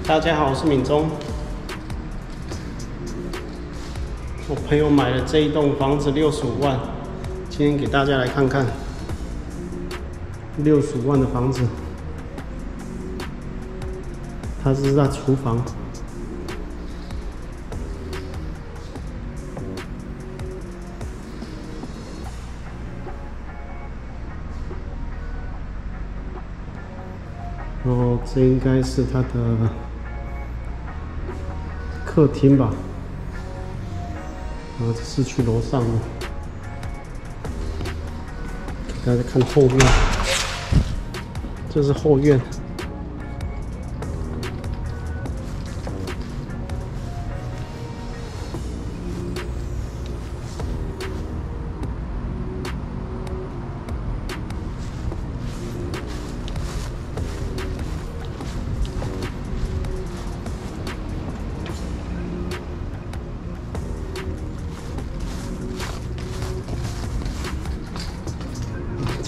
大家好，我是敏中。我朋友买了这一栋房子65万，今天给大家来看看65万的房子。它是在厨房，然后这应该是它的客厅吧，然后这是去楼上的，给大家看后面，这是后院。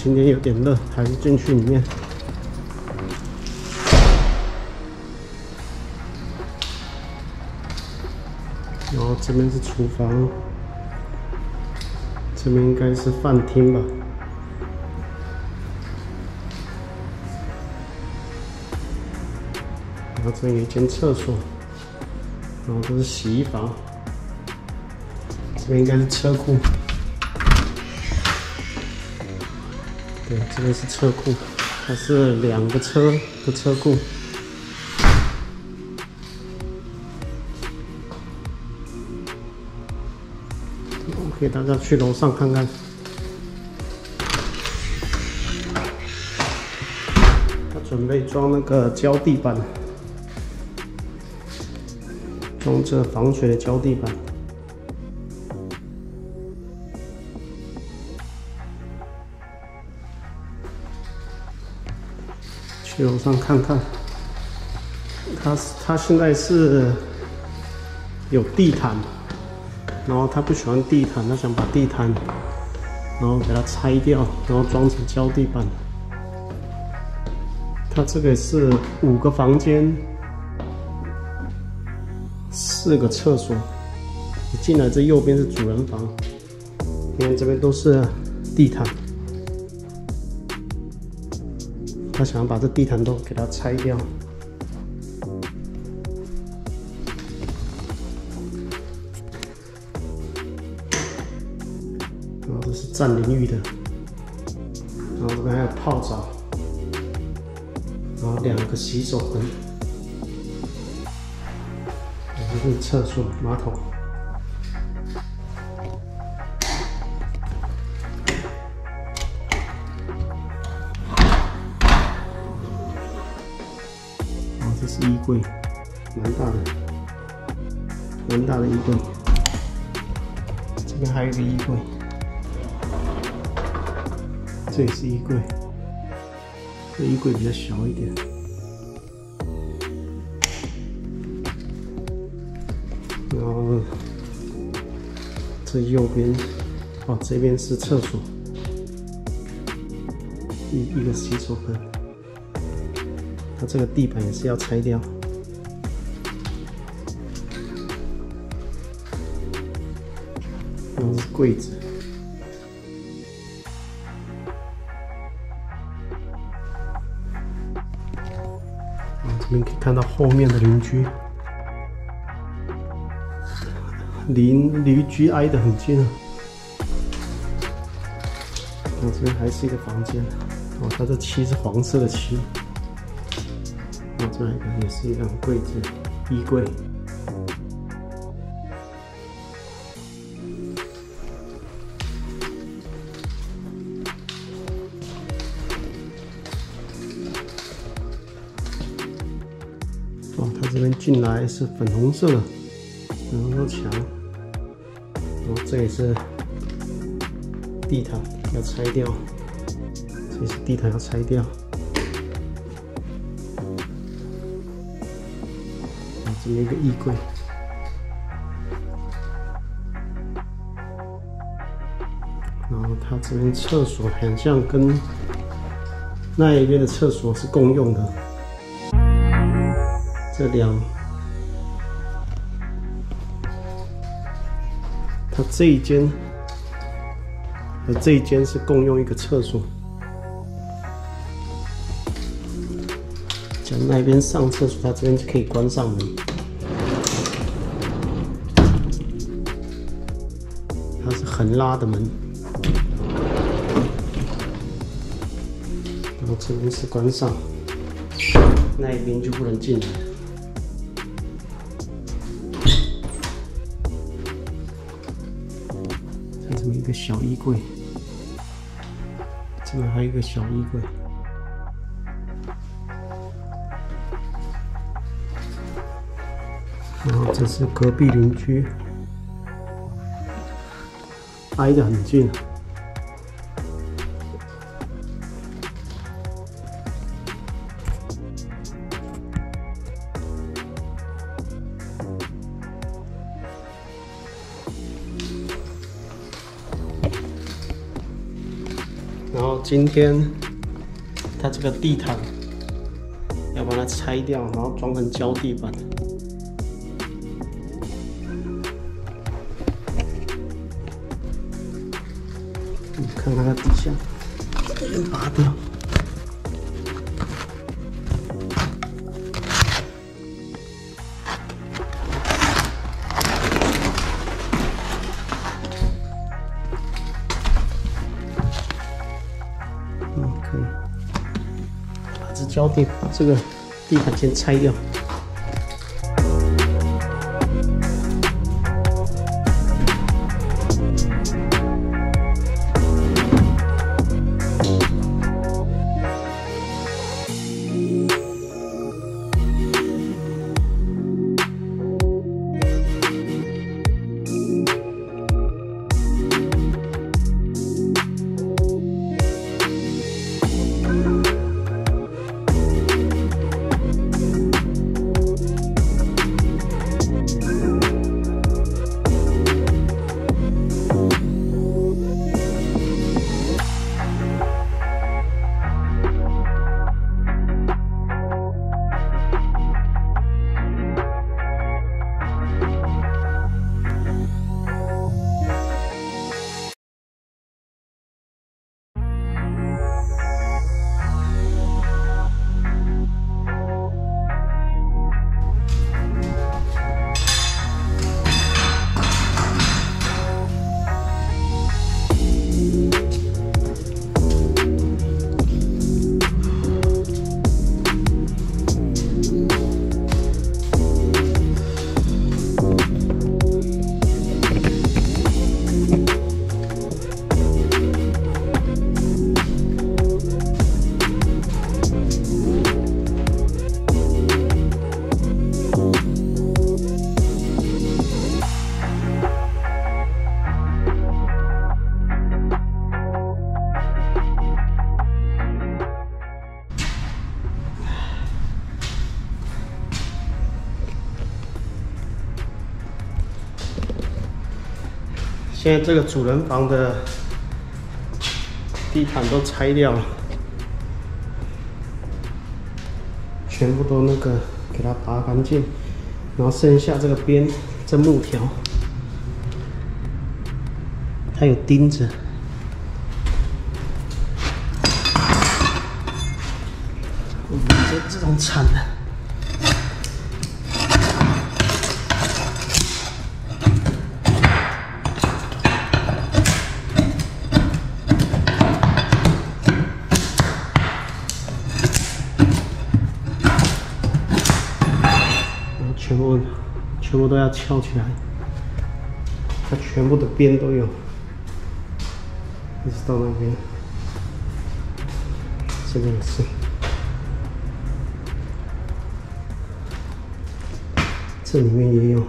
今天有点热，还是进去里面。然后这边是厨房，这边应该是饭厅吧。然后这边有一间厕所，然后这是洗衣房，这边应该是车库。对，这边是车库，它是2个车的车库。我给大家去楼上看看。他准备装那个胶地板，装这防水的胶地板。去楼上看看，他现在是有地毯，然后他不喜欢地毯，他想把地毯，然后给它拆掉，然后装成胶地板。他这个是5个房间，4个厕所。你进来这右边是主人房，你看这边都是地毯。他想要把这地毯都给它拆掉，然后这是占淋浴的，然后这边还有泡澡，然后2个洗手盆，这是厕所马桶。这是衣柜，蛮大的衣柜。这边还有一个衣柜，这也是衣柜，这衣柜比较小一点。然后这右边，这边是厕所，一个洗手盆。它这个地板也是要拆掉，然后是柜子，这边可以看到后面的邻居，邻居挨得很近啊。这边还是一个房间，它这漆是黄色的漆。这边也是一样柜子、衣柜。它这边进来是粉红色的墙，然后这也是地毯要拆掉，这也是地毯要拆掉。这边一个衣柜，然后它这边厕所很像跟那一边的厕所是共用的，它这一间和这一间是共用一个厕所。讲那边上厕所，它这边就可以关上门。它是横拉的门，然后这边是关上，那一边就不能进来。像这么一个小衣柜，这边还有一个小衣柜。然后这是隔壁邻居，挨得很近。然后今天它这个地毯要把它拆掉，然后装成胶地板。看看它底下，拔掉。可以把这胶地，把这个地毯先拆掉。现在这个主人房的地毯都拆掉了，全部都给它拔干净，然后剩下这个边这木条，它有钉子。这种惨的。全部都要翘起来，它全部的边都有，一直到那边，这个也是，这里面也有。